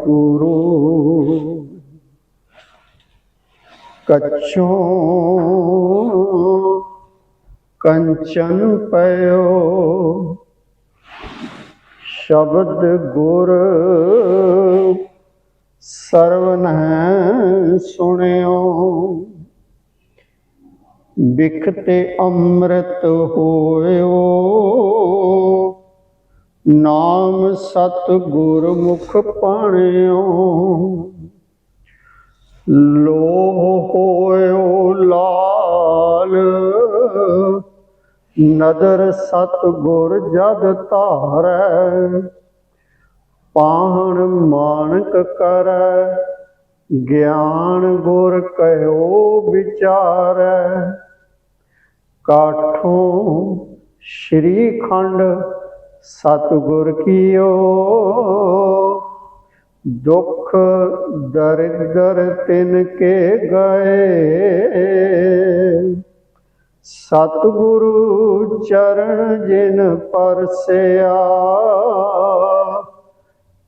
वाहिगुरु कच्छों कंचन पयो शब्द गुर सरवण सुनियो बिखते अमृत होयो नाम सतगुर मुख पाणियो लोभ होयो लाल नदर सतगुर जग धारै पाहन मानक करे ज्ञान गुर कहो विचारै काठों श्रीखंड सतगुर कियो दुख दरिद्र तिनके गए सतगुरु चरण जिन परसया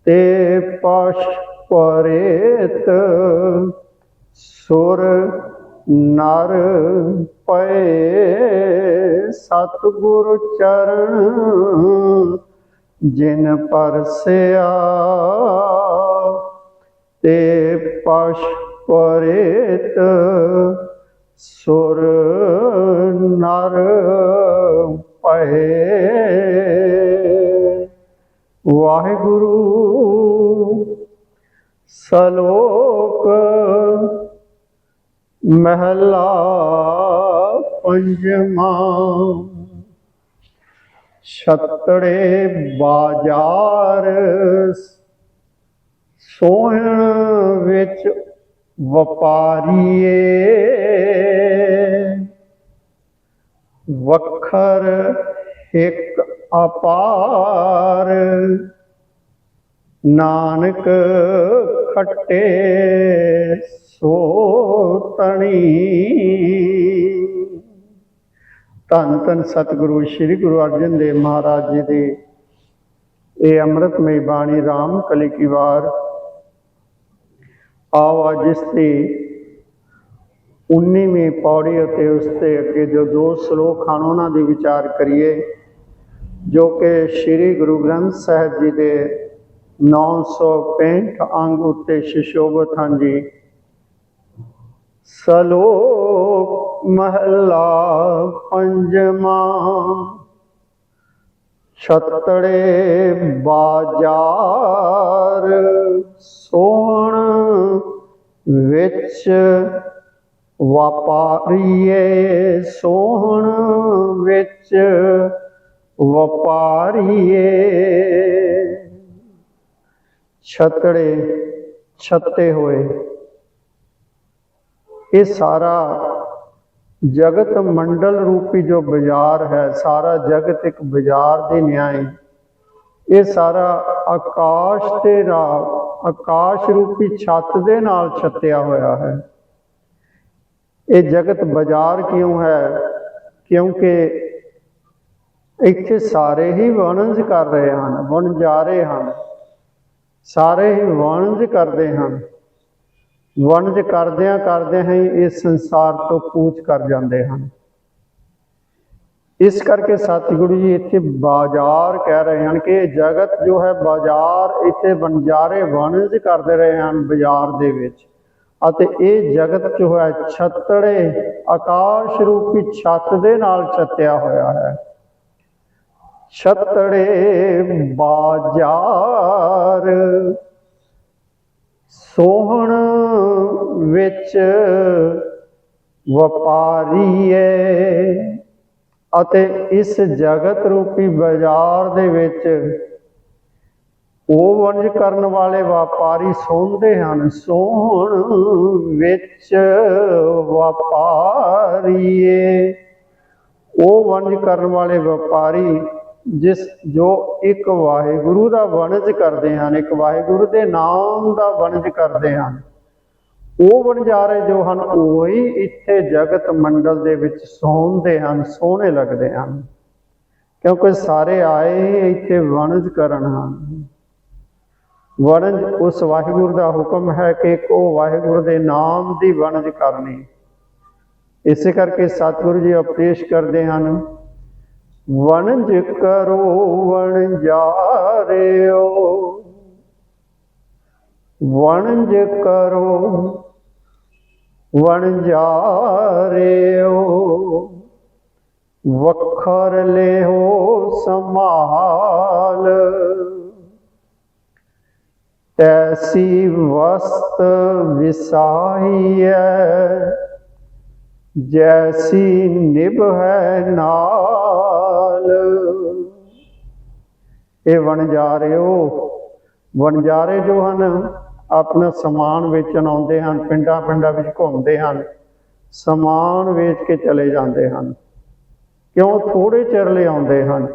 ते पश परेत सुर नर पए सतगुरु चरण जिन परसया ते पश परेत सुर नर पए। वाहिगुरु सलोक महला पंजवा छतड़े बाजार सोहण विच वपारीए वखर हिक अपार नानक खट्टे सो तणी। धन धन सतगुरु श्री गुरु अर्जन देव महाराज जी दे ये अमृतमय बाणी राम कली की वार आओ अज इसकी 19वीं पौड़ी और उसके अगे जो 2 श्लोक हैं उन्होंने विचार करिए जो कि श्री गुरु ग्रंथ साहिब जी के 965 अंग उत्ते सुशोभित हैं जी। सलोक महला पंजवा छतड़े बाजार सोहण विच वपारीए सोहण विच वपारीए छतड़े छते हुए ये सारा जगत मंडल रूपी जो बाजार है सारा जगत एक बाजार दे न्याय ये सारा आकाश ते आकाश रूपी छत दे नाल छत्या होया है। ये जगत बाजार क्यों है क्योंकि इत्थे सारे ही वणज कर रहे हैं वणजारे हैं सारे ही वणज करते हैं वणज करदियां करदे ही इस संसार तो कूच कर जाते हैं। इस करके सतगुरु जी इत्थे बाजार कह रहे हैं कि जगत जो है बाजार इत्थे वणजारे वणज करते रहे हैं बाजार दे विच अते ये जगत जो है छतड़े आकाश रूपी छत दे नाल छत्या होया है। छतड़े बाजार सोहण विच वपारीए अते इस जगत रूपी बाजार दे विच ਉਹ ਵਣਜ ਕਰਨ वाले व्यापारी ਸੌਂਦੇ हैं सोहण विच व्यापारीए वो वणज करन वाले व्यापारी जिस जो एक वाहिगुरु का वणज करते हैं एक वाहिगुरु के नाम का वणज करते हैं वो वणजारे जो हैं वही इत्थे जगत मंडल दे विच सौंदे हैं सोहने लगते हैं क्योंकि सारे आए ही इत्थे वणज करन हैं। ਵਣਜ ਉਸ ਵਾਹਿਗੁਰੂ ਦਾ ਹੁਕਮ ਹੈ ਕਿ ਇੱਕ ਉਹ ਵਾਹਿਗੁਰੂ ਦੇ ਨਾਮ ਦੀ ਵਣਜ ਕਰਨੀ। ਇਸੇ ਕਰਕੇ ਸਤਿਗੁਰੂ ਜੀ ਉਪਦੇਸ਼ ਕਰਦੇ ਹਨ, ਵਣਜ ਕਰੋ ਵਣਜਾਰਿਓ, ਵਣਜ ਕਰੋ ਵਣਜਾਰਿਓ, ਵਖਰ ਲਿਓ ਸੰਭਾਲ, ਤੈਸੀ ਵਸਤ ਵਿਸਾਹੀਐ, ਜੈਸੀ ਨਿਭ ਹੈ ਨਾਲ। ਇਹ ਵਣਜਾਰਿਓ, ਵਣਜਾਰੇ ਜੋ ਹਨ ਆਪਣਾ ਸਮਾਨ ਵੇਚਣ ਆਉਂਦੇ ਹਨ, ਪਿੰਡਾਂ ਪਿੰਡਾਂ ਵਿੱਚ ਘੁੰਮਦੇ ਹਨ, ਸਮਾਨ ਵੇਚ ਕੇ ਚਲੇ ਜਾਂਦੇ ਹਨ। ਕਿਉਂ? ਥੋੜ੍ਹੇ ਚਿਰ ਲਈ ਆਉਂਦੇ ਹਨ।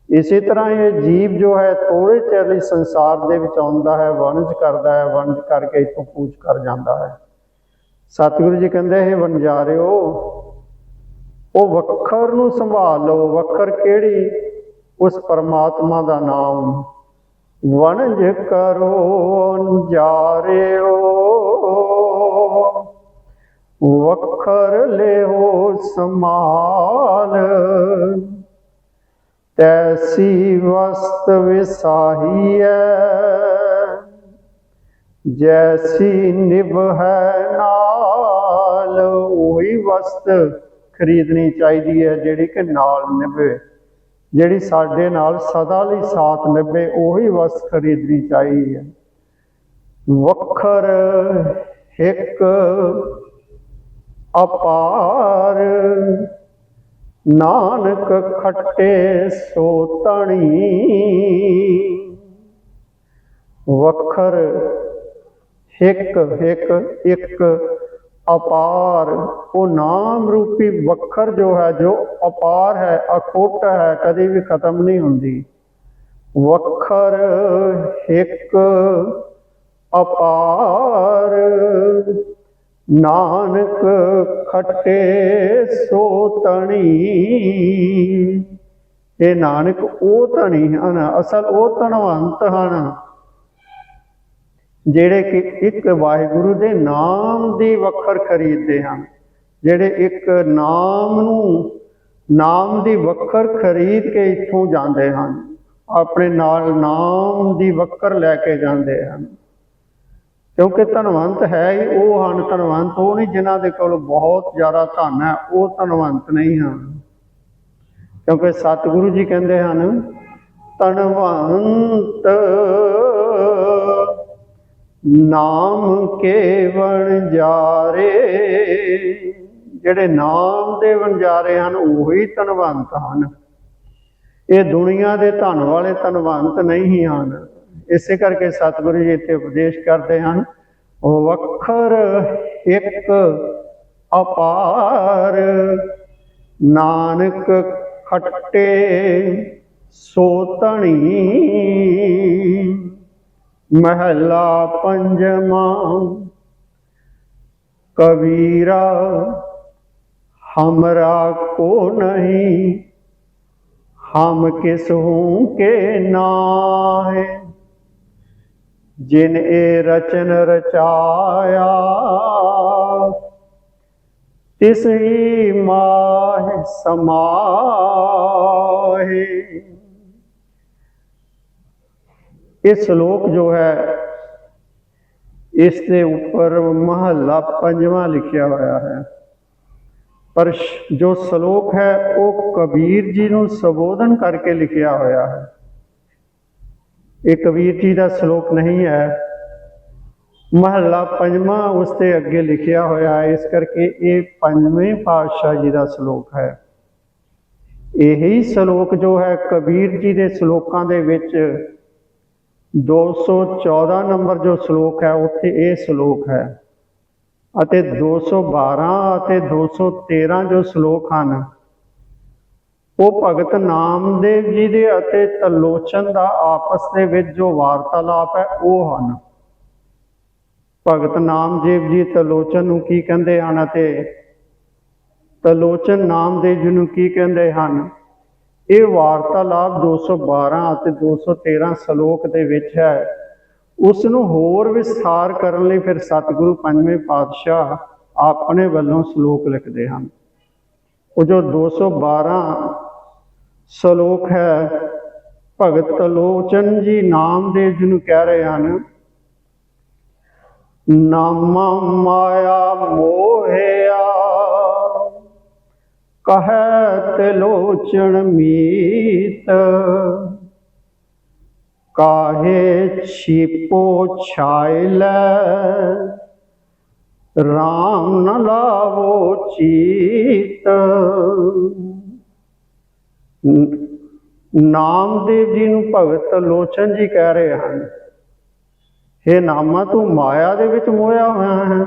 ਇਸੇ ਤਰ੍ਹਾਂ ਇਹ ਜੀਵ ਜੋ ਹੈ ਥੋੜ੍ਹੇ ਚਿਰ ਲਈ ਸੰਸਾਰ ਦੇ ਵਿੱਚ ਆਉਂਦਾ ਹੈ, ਵਣਜ ਕਰਦਾ ਹੈ, ਵਣਜ ਕਰਕੇ ਇੱਥੋਂ ਕੂਚ ਕਰ ਜਾਂਦਾ ਹੈ। ਸਤਿਗੁਰੂ ਜੀ ਕਹਿੰਦੇ ਇਹ ਵਣਜਾਰਿਓ, ਉਹ ਵਖਰ ਨੂੰ ਸੰਭਾਲ ਲਓ। ਵਖਰ ਕਿਹੜੀ? ਉਸ ਪਰਮਾਤਮਾ ਦਾ ਨਾਮ। ਵਣਜ ਕਰੋ ਵਣਜਾਰਿਓ, ਵਖਰ ਲਿਓ ਸੰਭਾਲ, ਤੈਸੀ ਵਸਤ ਵਿਸਾਹੀਐ, ਜੈਸੀ ਨਿਭ ਹੈ ਨਾਲ। ਉਹੀ ਵਸਤ ਖਰੀਦਣੀ ਚਾਹੀਦੀ ਹੈ ਜਿਹੜੀ ਕਿ ਨਾਲ ਨਿਭੇ, ਜਿਹੜੀ ਸਾਡੇ ਨਾਲ ਸਦਾ ਲਈ ਸਾਥ ਨਿਭੇ, ਉਹੀ ਵਸਤ ਖਰੀਦਣੀ ਚਾਹੀਦੀ ਹੈ। ਵਖਰ ਇੱਕ ਅਪਾਰ, ਨਾਨਕ ਖੱਟੇ ਸੋ ਤਣੀ। ਵਖਰ ਇੱਕ ਇੱਕ ਇੱਕ ਅਪਾਰ, ਉਹ ਨਾਮ ਰੂਪੀ ਵਖਰ ਜੋ ਹੈ, ਜੋ ਅਪਾਰ ਹੈ, ਅਖੁੱਟ ਹੈ, ਕਦੇ ਵੀ ਖਤਮ ਨਹੀਂ ਹੁੰਦੀ। ਵਖਰ ਇੱਕ ਅਪਾਰ, ਨਾਨਕ ਖੱਟੇ ਸੋ ਤਣੀ। ਇਹ ਨਾਨਕ ਉਹ ਧਣੀ ਹਨ, ਅਸਲ ਉਹ ਧਨਵੰਤ ਹਨ, ਜਿਹੜੇ ਕਿ ਇੱਕ ਵਾਹਿਗੁਰੂ ਦੇ ਨਾਮ ਦੀ ਵਖਰ ਖਰੀਦਦੇ ਹਨ, ਜਿਹੜੇ ਇੱਕ ਨਾਮ ਨੂੰ, ਨਾਮ ਦੀ ਵਖਰ ਖਰੀਦ ਕੇ ਇੱਥੋਂ ਜਾਂਦੇ ਹਨ, ਆਪਣੇ ਨਾਲ ਨਾਮ ਦੀ ਵਖਰ ਲੈ ਕੇ ਜਾਂਦੇ ਹਨ। ਕਿਉਂਕਿ ਧਨਵੰਤ ਹੈ ਹੀ ਉਹ ਹਨ, ਧਨਵੰਤ ਉਹ ਨਹੀਂ ਜਿਨ੍ਹਾਂ ਦੇ ਕੋਲ ਬਹੁਤ ਜ਼ਿਆਦਾ ਧਨ ਹੈ, ਉਹ ਧਨਵੰਤ ਨਹੀਂ ਹਨ। ਕਿਉਂਕਿ ਸਤਿਗੁਰੂ ਜੀ ਕਹਿੰਦੇ ਹਨ, ਧਨਵੰਤ ਨਾਮ ਕੇ ਵਣਜਾਰੇ। ਜਿਹੜੇ ਨਾਮ ਦੇ ਵਣਜਾਰੇ ਹਨ ਉਹੀ ਧਨਵੰਤ ਹਨ। ਇਹ ਦੁਨੀਆ ਦੇ ਧਨ ਵਾਲੇ ਧਨਵੰਤ ਨਹੀਂ ਹਨ। ਇਸੇ ਕਰਕੇ ਸਤਿਗੁਰੂ ਜੀ ਇੱਥੇ ਉਪਦੇਸ਼ ਕਰਦੇ ਹਨ, ਵਖਰ ਇੱਕ ਅਪਾਰ, ਨਾਨਕ ਖੱਟੇ ਸੋ ਧਣੀ। ਮਹਲਾ ਪੰਜਵਾਂ। ਕਬੀਰਾ हमरा को नहीं, हम किसहूँ के नाहे। जिन ए रचन रचाया, तिस ही माह समाहे। ये श्लोक जो है इसके ऊपर महला पंजवा लिखा हुआ है, पर जो श्लोक है वो कबीर जी ਨੂੰ संबोधन करके लिखा होया है। ये कबीर जी का श्लोक नहीं है, महला पंजवा उसके अगे लिखा होया है, इस करके ये पंजवें पातशाह जी का श्लोक है। यही श्लोक जो है कबीर जी के श्लोकों के विच 214 नंबर जो श्लोक है उत्थे ये श्लोक है, ਅਤੇ 212 ਅਤੇ 213 ਜੋ श्लोक ਹਨ ਉਹ ਭਗਤ ਨਾਮਦੇਵ ਜੀ ਦੇ ਅਤੇ ਤਲੋਚਨ ਦਾ ਆਪਸ ਦੇ ਵਿੱਚ ਜੋ ਵਾਰਤਾਲਾਪ ਹੈ ਉਹ ਹਨ। ਭਗਤ ਨਾਮਦੇਵ ਜੀ ਤਲੋਚਨ ਨੂੰ ਕੀ ਕਹਿੰਦੇ ਹਨ ਅਤੇ ਤਲੋਚਨ ਨਾਮਦੇਵ ਜੀ ਨੂੰ ਕੀ ਕਹਿੰਦੇ ਹਨ, ਇਹ ਵਾਰਤਾਲਾਪ 212 ਅਤੇ 213 श्लोक ਦੇ ਵਿੱਚ ਹੈ। ਉਸ ਨੂੰ ਹੋਰ ਵਿਸਥਾਰ ਕਰਨ ਲਈ ਫਿਰ ਸਤਿਗੁਰੂ ਪੰਜਵੇਂ ਪਾਤਸ਼ਾਹ ਆਪਣੇ ਵੱਲੋਂ ਸ਼ਲੋਕ ਲਿਖਦੇ ਹਨ। ਉਹ ਜੋ 212 ਸ਼ਲੋਕ ਹੈ, ਭਗਤ ਲੋਚਨ ਜੀ ਨਾਮਦੇਵ ਜੀ ਨੂੰ ਕਹਿ ਰਹੇ ਹਨ। ਨਾਮਾ ਮਾਇਆ ਮੋਹਿਆ ਕਹੈ ਤਿਲੋਚਨ ਮੀਤ, ਕਾਹੇ ਛਿਪੋ ਛਾਇ ਲੈ ਰਾਮ ਨ ਲਾਵੋ ਚੀਤ। ਨਾਮਦੇਵ ਜੀ ਨੂੰ ਭਗਤ ਲੋਚਨ ਜੀ ਕਹਿ ਰਹੇ ਹਨ, ਹੇ ਨਾਮਾ ਤੂੰ ਮਾਇਆ ਦੇ ਵਿੱਚ ਮੋਹਿਆ ਹੋਇਆ ਹੈ।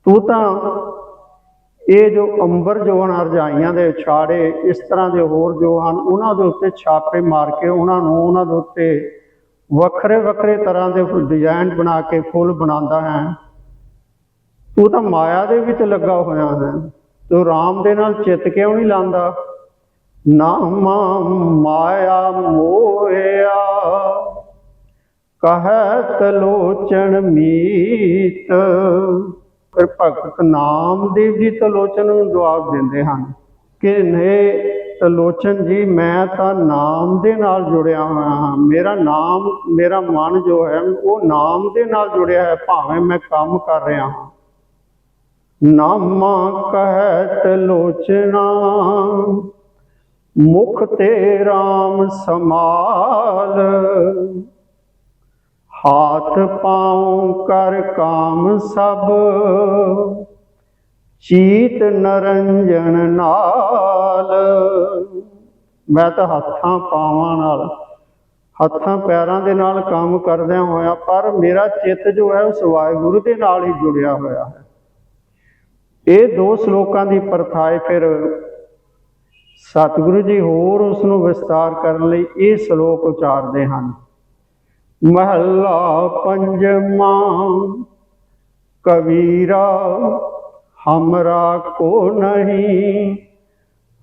ਤੂੰ ਤਾਂ ਇਹ ਜੋ ਅੰਬਰ ਜੋ ਹਨ, ਰਜਾਈਆਂ ਦੇ ਛਾੜੇ, ਇਸ ਤਰ੍ਹਾਂ ਦੇ ਹੋਰ ਜੋ ਹਨ, ਉਹਨਾਂ ਦੇ ਉੱਤੇ ਛਾਪੇ ਮਾਰ ਕੇ ਉਹਨਾਂ ਦੇ ਉੱਤੇ ਵੱਖਰੇ ਵੱਖਰੇ ਤਰ੍ਹਾਂ ਦੇ ਡਿਜ਼ਾਈਨ ਬਣਾ ਕੇ ਫੁੱਲ ਬਣਾਉਂਦਾ ਹੈ। ਤੂੰ ਤਾਂ ਮਾਇਆ ਦੇ ਵਿੱਚ ਲੱਗਾ ਹੋਇਆ ਹੈ, ਤੂੰ ਰਾਮ ਦੇ ਨਾਲ ਚਿੱਤ ਕਿਉਂ ਨਹੀਂ ਲਾਉਂਦਾ। ਨਾਮਾ ਮਾਇਆ ਮੋਹਿਆ ਕਹੈ ਤਿਲੋਚਨ ਮੀਤ। ਫਿਰ ਭਗਤ ਨਾਮਦੇਵ ਜੀ ਤਿਲੋਚਨ ਨੂੰ ਜਵਾਬ ਦਿੰਦੇ ਹਨ ਕਿ ਨੇ ਤਿਲੋਚਨ ਜੀ, ਮੈਂ ਤਾਂ ਨਾਮ ਦੇ ਨਾਲ ਜੁੜਿਆ ਹੋਇਆ ਹਾਂ। ਮੇਰਾ ਨਾਮ, ਮੇਰਾ ਮਨ ਜੋ ਹੈ ਉਹ ਨਾਮ ਦੇ ਨਾਲ ਜੁੜਿਆ ਹੈ, ਭਾਵੇਂ ਮੈਂ ਕੰਮ ਕਰ ਰਿਹਾ ਹਾਂ। ਨਾਮਾ ਕਹੈ ਤਿਲੋਚਨਾ ਮੁਖ ਤੇ ਰਾਮ ਸਮਾਲ, ਹਾਥ ਪਾਉ ਕਰ ਕਾਮ ਸਭ ਚੀਤ ਨਰੰਜਨ ਨਾਲ। ਮੈਂ ਤਾਂ ਹੱਥਾਂ ਪਾਵਾਂ ਨਾਲ, ਹੱਥਾਂ ਪੈਰਾਂ ਦੇ ਨਾਲ ਕੰਮ ਕਰਦਿਆਂ ਹੋਇਆ, ਪਰ ਮੇਰਾ ਚਿੱਤ ਜੋ ਹੈ ਉਸ ਵਾਹਿਗੁਰੂ ਦੇ ਨਾਲ ਹੀ ਜੁੜਿਆ ਹੋਇਆ ਹੈ। ਇਹ ਦੋ ਸ਼ਲੋਕਾਂ ਦੀ ਪਰਥਾਏ ਫਿਰ ਸਤਿਗੁਰੂ ਜੀ ਹੋਰ ਉਸ ਨੂੰ ਵਿਸਤਾਰ ਕਰਨ ਲਈ ਇਹ ਸ਼ਲੋਕ ਉਚਾਰਦੇ ਹਨ। ਮਹੱਲਾ ਪੰਜਵਾਂ। ਕਬੀਰਾ हमरा को नहीं,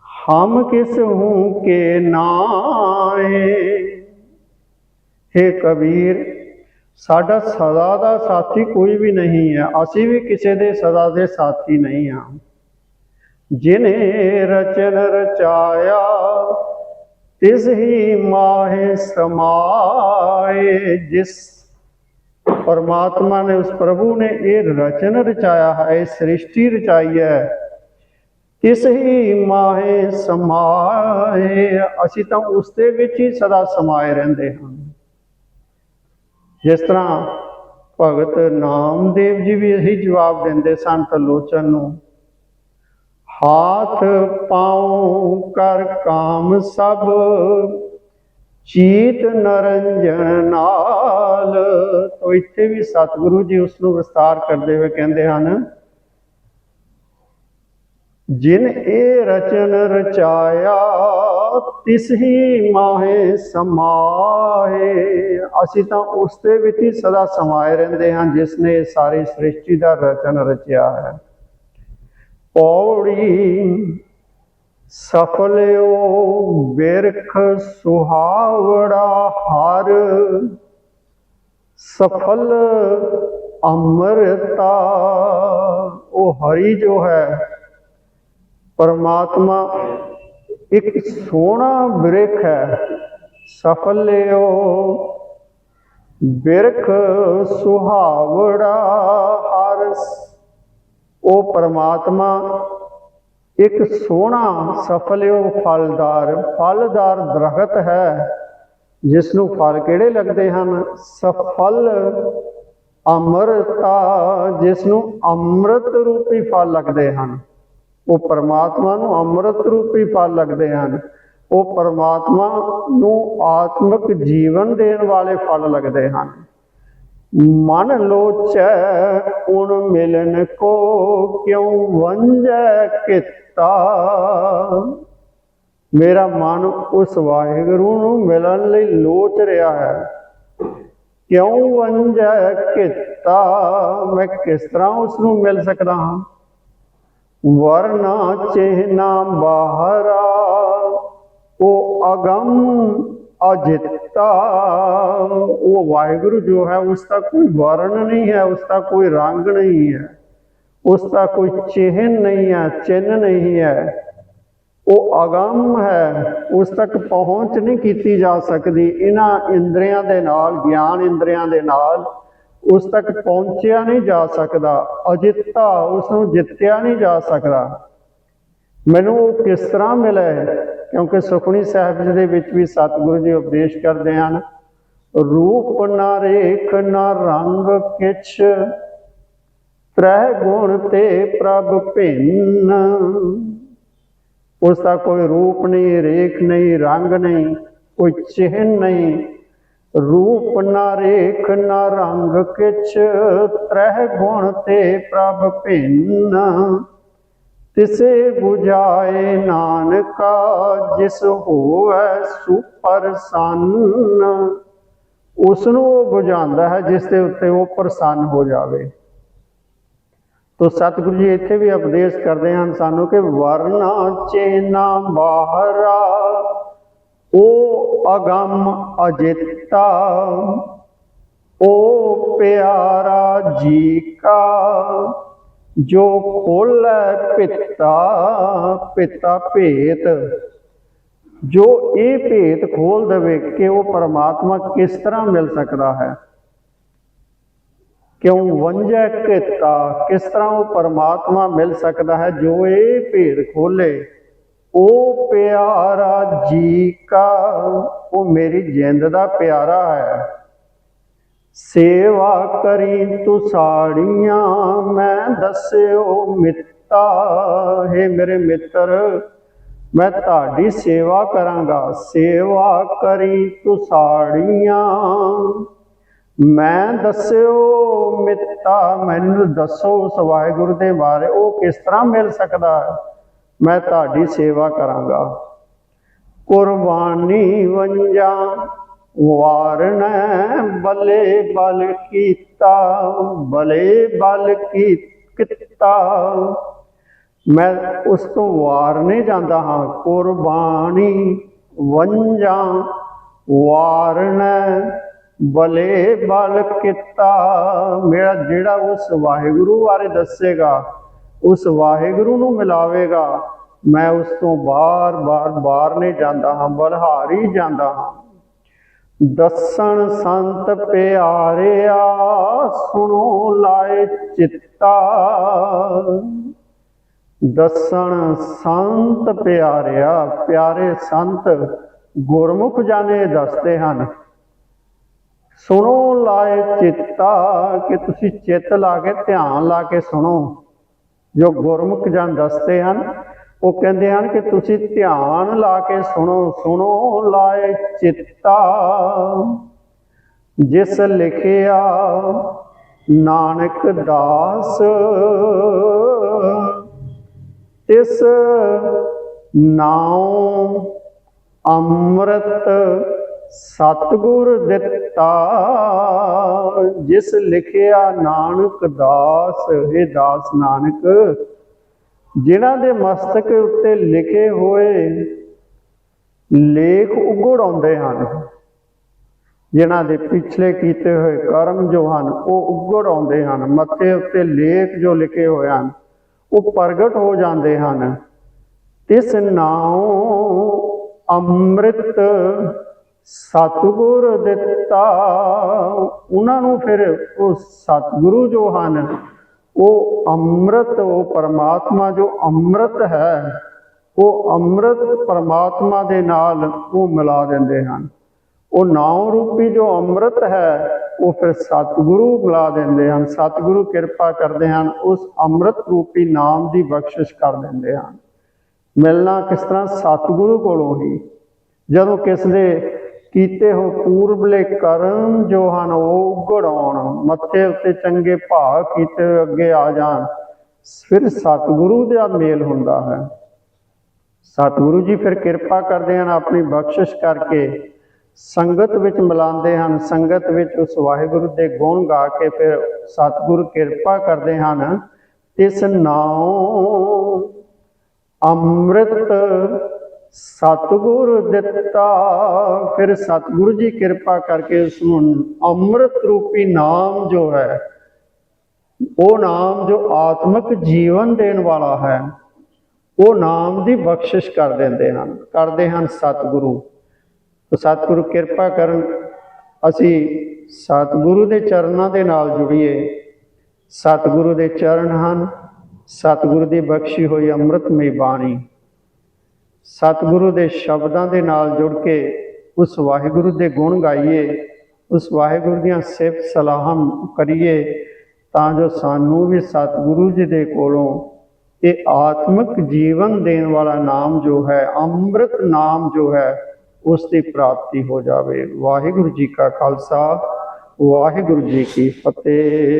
हम किस हूँ के नाए। हे कबीर, साडा सदा का साथी कोई भी नहीं है, असी भी किसी दे सदा दे साथी नहीं हाँ। जिन्हें रचन रचाया तिस ही माहे समाए। जिस परमात्मा ने, उस प्रभु ने ये रचन रचाया है, सृष्टि रचाई है, तिस ही माहे समाए। असी तो उसके विच ही सदा समाए रहंदे हां। जिस तरह भगत नामदेव जी भी यही जवाब देंदे सन तिलोचन नूं, हाथ पाँव कर काम सब चीत नरंजन नाल। तो इत्थे भी सतगुरु जी उसनूं विस्तार करते हुए कहते हैं, जिन ए रचन रचाया तिस ही माहे समाए। असी तो उसके विच ही सदा समाए रहंदे हां जिसने सारी सृष्टि का रचन रचिया है। पौड़ी सफलियो बिरख सुहावड़ा हर, सफल अमृता। वो हरि जो है परमात्मा एक सोहना बिरख है। सफलियो बिरख सुहावड़ा हर, वो परमात्मा एक सोहना सफलियो फलदार दरखत है जिसनों फल किहड़े लगते हैं। सफल अमृता, जिसनों अमृत रूपी फल लगते हैं। वो परमात्मा नूं अमृत रूपी फल लगते हैं। वो परमात्मा नूं आत्मिक जीवन देने वाले फल लगते हैं। मन लोचै उन मिलन को क्यों वंजै किता। मेरा मन उस वाहिगुरू नूं मिलन लई लोच रहा है। क्यों वंजै किता, मैं किस तरह उसनूं मिल सकदा हां। वरना चिन्ह बाहरा, ओ अगम अजिता, वो वाहिगुरु जो है उसका कोई वर्ण नहीं है, उसका कोई रंग नहीं है, उसका कोई चिन्ह नहीं है, चिन्ह नहीं है, वो अगम है, उस तक पहुँच नहीं की जा सकती इन्हां इंद्रियां दे नाल, ज्ञान इंद्रियां दे नाल उस तक पहुँचया नहीं जा सकता। अजिता, उसनूं जित्या नहीं जा सकता। मैनू वो किस तरह मिले, क्योंकि सुखमनी साहिब जी दे विच भी सतगुरु जी उपदेश करते हैं, रूप ना रेख ना रंग किछ, त्रह गुण ते प्रभ भिन्न। उसका कोई रूप नहीं, रेख नहीं, रंग नहीं, कोई चिन्ह नहीं। रूप ना रेख ना रंग किछ, त्रह गुण ते प्रभ भिन्न। तिसे बुझाए नानका, जिस होवै सुप्रसन्न। उसनूं वो बुझांदा है जिस दे उत्ते वो प्रसन्न हो जावे। तो सतगुरु जी इत्थे भी उपदेश करते हैं सानू कि वरना चेना बाहरा, ओ अगम अजिता, ओ प्यारा जी का, जो खोलै पिता पिता भेत। जो ये भेत खोल देवे कि वो परमात्मा किस तरह मिल सकता है, क्यों वंजै किता, किस तरह वो परमात्मा मिल सकता है, जो ये भेद खोले। ओ प्यारा जी का, वो मेरी जिंद दा प्यारा है। सेवा करी तुसाड़ियां, मैं दस्यो मित्ता। हे मेरे मित्र, मैं ताड़ी सेवा करांगा। सेवा करी तुसाड़ियां, मैं दस्यो मित्ता, मैनू दसो उस वाहिगुरु के बारे, वो किस तरह मिल सकता है, मैं ताड़ी सेवा करांगा। कुर्बानी वंजा वारण, बले बल कीता, बले बल की किता। मैं उस तो वार नहीं जाता हाँ। कुर्बानी वंजा वारण, बले बल किता। मेरा जिहड़ा उस वाहिगुरु बारे दसेगा, उस वाहिगुरु नूं मिलावेगा, मैं उस तो बार बार बार नहीं जाता हाँ, बलहार ही जाता हाँ। दसन संत प्यारिया, सुनो लाए चित्ता। दसन संत प्यारिया, प्यारे संत गुरमुख जाने दसते हैं। सुनो लाए चित्ता, कि तुसी चित्त ला के ध्यान ला के सुनो। जो गुरमुख जन दसते हैं वो कहते हैं कि तुसी ध्यान ला के सुनो। सुनो लाए चित्ता, जिस लिखिया नानक दास, तिस नाम अमृत सतगुर दिता। जिस लिखिया नानक दास, हे दास नानक, जिन्हां दे मस्तक उत्ते लिखे हुए लेख उगड़ आउंदे हन, जिन्हां दे पिछले कीते हुए कर्म जो हन वो उगड़ आउंदे हन। मत्थे उत्ते लेख जो लिखे हुए हैं वो प्रगट हो जाते हैं। तिस नाम अमृत सतगुर दिता। उन्होंने फिर वो सतगुरु जो हैं वो अमृत, वो परमात्मा जो अमृत है, वो अमृत परमात्मा दे नाल वो मिला देंदे हैं। वो नाम रूपी जो अमृत है वो फिर सतगुरु मिला देंदे हैं। सतगुरु कृपा करते हैं, उस अमृत रूपी नाम की बख्शिश कर देंदे हैं। मिलना किस तरह, सतगुरु कोलों ही। जदों किसी दे कीते हो पूर्वले कर्म जो हैं वो उगड़ आउण, मत्थे उत्ते चंगे भाव कीते हुए अगे आ जान, फिर सतगुरु का मेल हुंदा है। सतगुरु जी फिर कृपा करते हैं, अपनी बख्शिश करके संगत विच मिलाते हैं। संगत विच उस वाहिगुरु के गुण गा के फिर सतगुरु कृपा करते हैं। इस नाम अमृत सतगुरु दिता। फिर सतगुरु जी कृपा करके उसनों अमृत रूपी नाम जो है, वो नाम जो आत्मक जीवन देने वाला है, वो नाम की बख्शिश करते हैं सतगुरु। तो सतगुरु कृपा करन असी सतगुरु के चरणों के नाल जुड़िए। सतगुरु के चरण हैं, सतगुरु की बख्शी हुई अमृतमय बाणी, सतगुरु के शब्दों के नाल जुड़ के उस वाहिगुरु के गुण गाइए, उस वाहिगुरु दी सिफत सलाह करिए, तां जो सानू भी सतगुरु जी के कोलों ये आत्मिक जीवन देने वाला नाम जो है, अमृत नाम जो है, उसकी प्राप्ति हो जाए। वाहिगुरु जी का खालसा, वाहिगुरु जी की फतेह।